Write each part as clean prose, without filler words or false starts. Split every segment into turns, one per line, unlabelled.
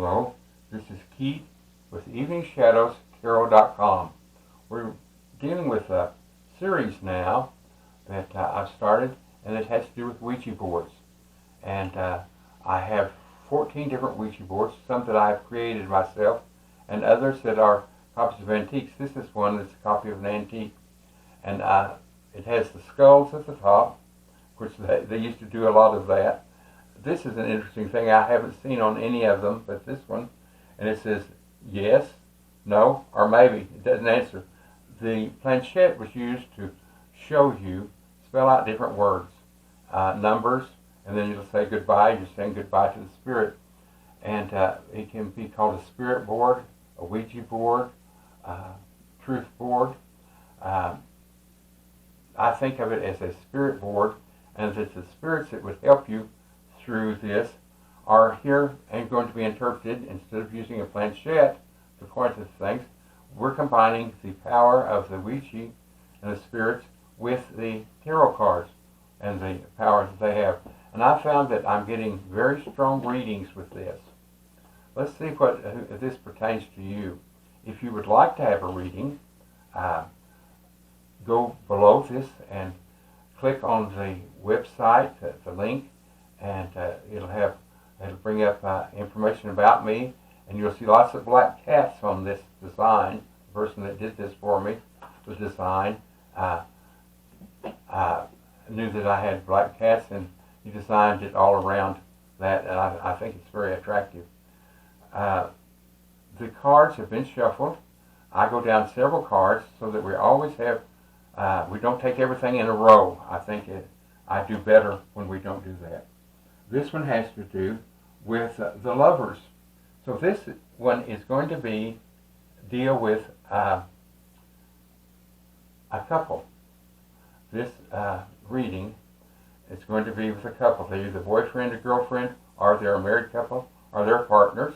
Hello, this is Keith with EveningShadowsTarot.com. We're dealing with a series now that I've started, and it has to do with Ouija boards. And I have 14 different Ouija boards, some that I've created myself, and others that are copies of antiques. This is one that's a copy of an antique, and it has the skulls at the top, which they used to do a lot of that. This is an interesting thing I haven't seen on any of them, but this one, and it says yes, no, or maybe. It doesn't answer. The planchette was used to show you, spell out different words, numbers, and then you'll say goodbye. You're saying goodbye to the spirit. And it can be called a spirit board, a Ouija board, truth board. I think of it as a spirit board, and it's the spirits that would help you through this are here and going to be interpreted. Instead of using a planchette to point to things, we're combining the power of the Ouija and the spirits with the tarot cards and the power that they have. And I found that I'm getting very strong readings with this. Let's see if this pertains to you. If you would like to have a reading, go below this and click on the website, the link, and it'll bring up information about me, and you'll see lots of black cats on this design. The person that did this for me, the design, knew that I had black cats, and he designed it all around that, and I think it's very attractive. The cards have been shuffled. I go down several cards so that we always have, we don't take everything in a row. I think I do better when we don't do that. This one has to do with the lovers. So this one is going to deal with a couple. This reading is going to be with a couple. They're either boyfriend or girlfriend, or they're a married couple, or they're partners.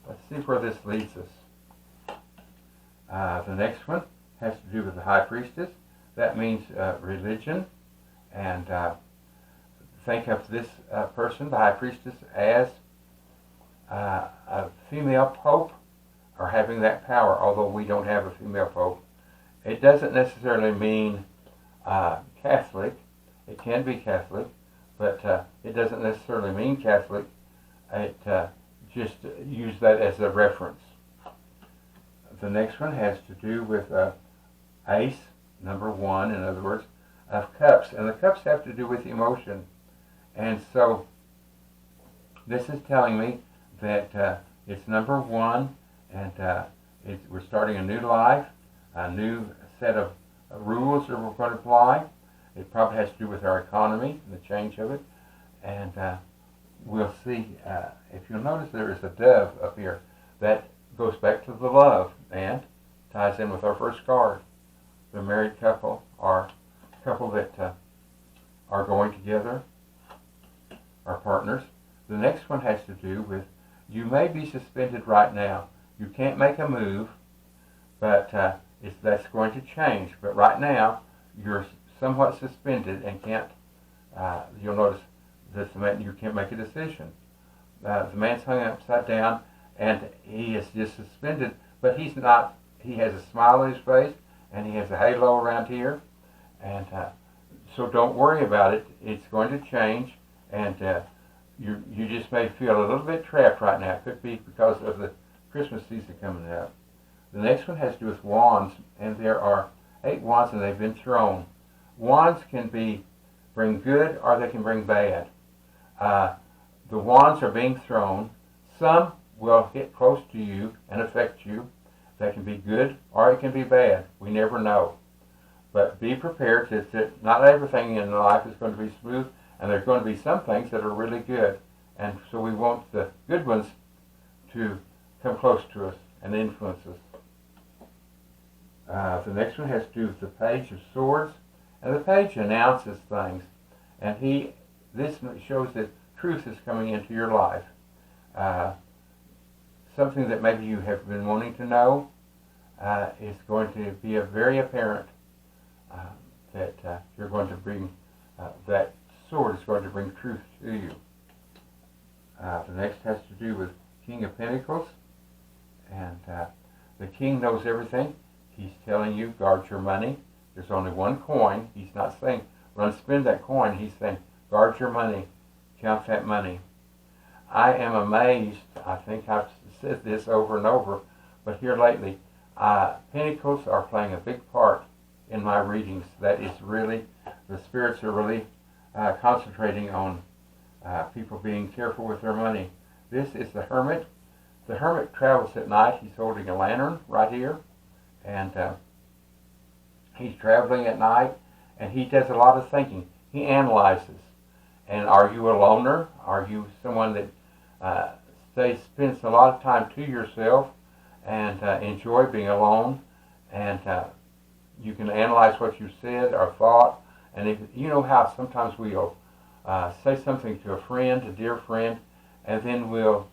Let's see where this leads us. The next one has to do with the High Priestess. That means religion, and think of this person, the High Priestess, as a female pope, or having that power, although we don't have a female pope. It doesn't necessarily mean Catholic. It can be Catholic, but it doesn't necessarily mean Catholic. It just use that as a reference. The next one has to do with Ace, number 1, in other words, of Cups. And the Cups have to do with emotion. And so this is telling me that it's number 1, and we're starting a new life, a new set of rules that we're going to apply. It probably has to do with our economy and the change of it. And we'll see. If you'll notice, there is a dove up here. That goes back to the love and ties in with our first card. The married couple, or couple that are going together, are partners. The next one has to do with, you may be suspended right now. You can't make a move, but that's going to change. But right now, you're somewhat suspended and can't, you'll notice that you can't make a decision. The man's hung upside down, and he is just suspended, but he's not. He has a smile on his face, and he has a halo around here, and so don't worry about it. It's going to change, and you just may feel a little bit trapped right now. It could be because of the Christmas season coming up. The next one has to do with wands, and there are 8 wands, and they've been thrown. Wands can bring good, or they can bring bad. The wands are being thrown. Some will hit close to you and affect you. That can be good, or it can be bad. We never know. But be prepared that not everything in life is going to be smooth, and there's going to be some things that are really good. And so we want the good ones to come close to us and influence us. The next one has to do with the Page of Swords. And the page announces things. And this shows that truth is coming into your life. Something that maybe you have been wanting to know is going to be very apparent, that you're going to bring, that sword is going to bring truth to you. The next has to do with King of Pentacles. And the king knows everything. He's telling you, guard your money. There's only one coin. He's not saying, run spend that coin. He's saying, guard your money. Count that money. I am amazed. I think I've said this over and over, but here lately, Pentacles are playing a big part in my readings. That is really, the spirits are really concentrating on people being careful with their money. This is the Hermit. The Hermit travels at night. He's holding a lantern right here, and he's traveling at night, and he does a lot of thinking. He analyzes. And are you a loner? Are you someone that spends a lot of time to yourself and enjoy being alone? And you can analyze what you said or thought. And if you know how sometimes we'll say something to a friend, a dear friend, and then we'll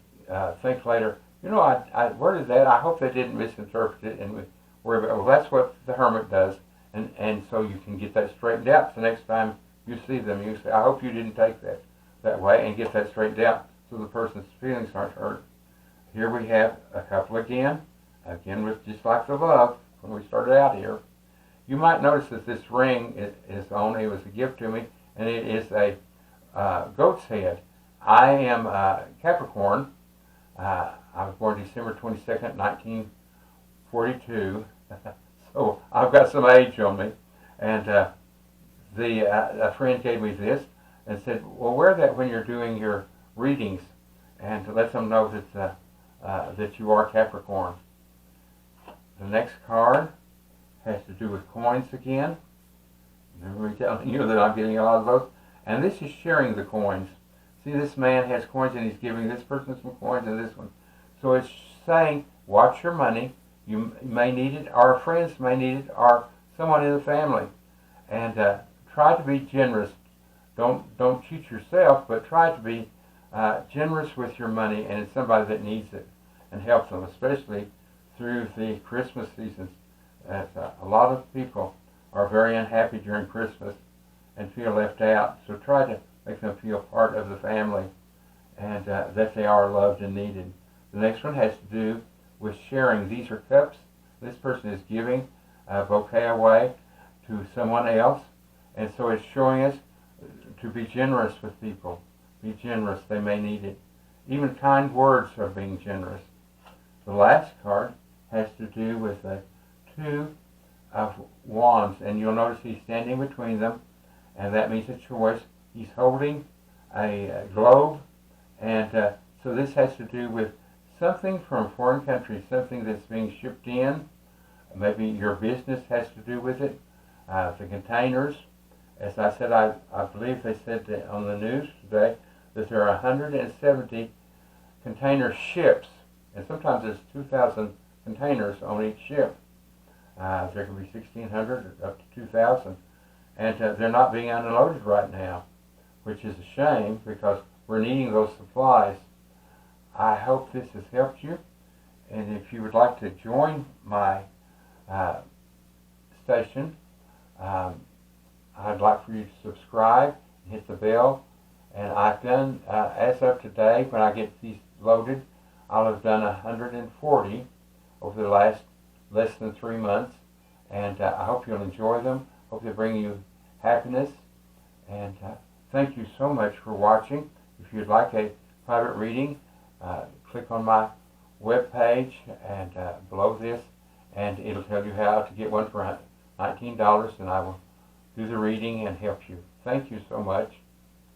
think later, you know, I worded that. I hope they didn't misinterpret it. And well, that's what the Hermit does. And so you can get that straightened out the next time you see them. You say, I hope you didn't take that way, and get that straightened out so the person's feelings aren't hurt. Here we have a couple again with just like the love when we started out here. You might notice that this ring is on. It was a gift to me, and it is a goat's head. I am Capricorn. I was born December 22nd, 1942. So I've got some age on me. And a friend gave me this and said, well, wear that when you're doing your readings, and to let them know that you are Capricorn. The next card has to do with coins again. Remember me telling you that I'm getting a lot of those? And this is sharing the coins. See, this man has coins, and he's giving this person some coins and this one. So it's saying, watch your money. You may need it, or friends may need it, or someone in the family. And try to be generous. Don't cheat yourself, but try to be generous with your money, and it's somebody that needs it, and help them, especially through the Christmas seasons. A lot of people are very unhappy during Christmas and feel left out. So try to make them feel part of the family, and that they are loved and needed. The next one has to do with sharing. These are cups. This person is giving a bouquet away to someone else, and so it's showing us to be generous with people. Be generous. They may need it. Even kind words are being generous. The last card has to do with the Two of Wands, and you'll notice he's standing between them, and that means a choice. He's holding a globe, and so this has to do with something from a foreign country, something that's being shipped in. Maybe your business has to do with it. The containers, as I said, I believe they said that on the news today that there are 170 container ships, and sometimes there's 2,000 containers on each ship. There can be 1,600 up to 2,000, and they're not being unloaded right now, which is a shame because we're needing those supplies. I hope this has helped you, and if you would like to join my station, I'd like for you to subscribe and hit the bell. And I've done, as of today, when I get these loaded, I'll have done 140 over the last less than 3 months. And I hope you'll enjoy them. Hope they bring you happiness. And thank you so much for watching. If you'd like a private reading, click on my webpage and below this, and it'll tell you how to get one for $19, and I will do the reading and help you. Thank you so much.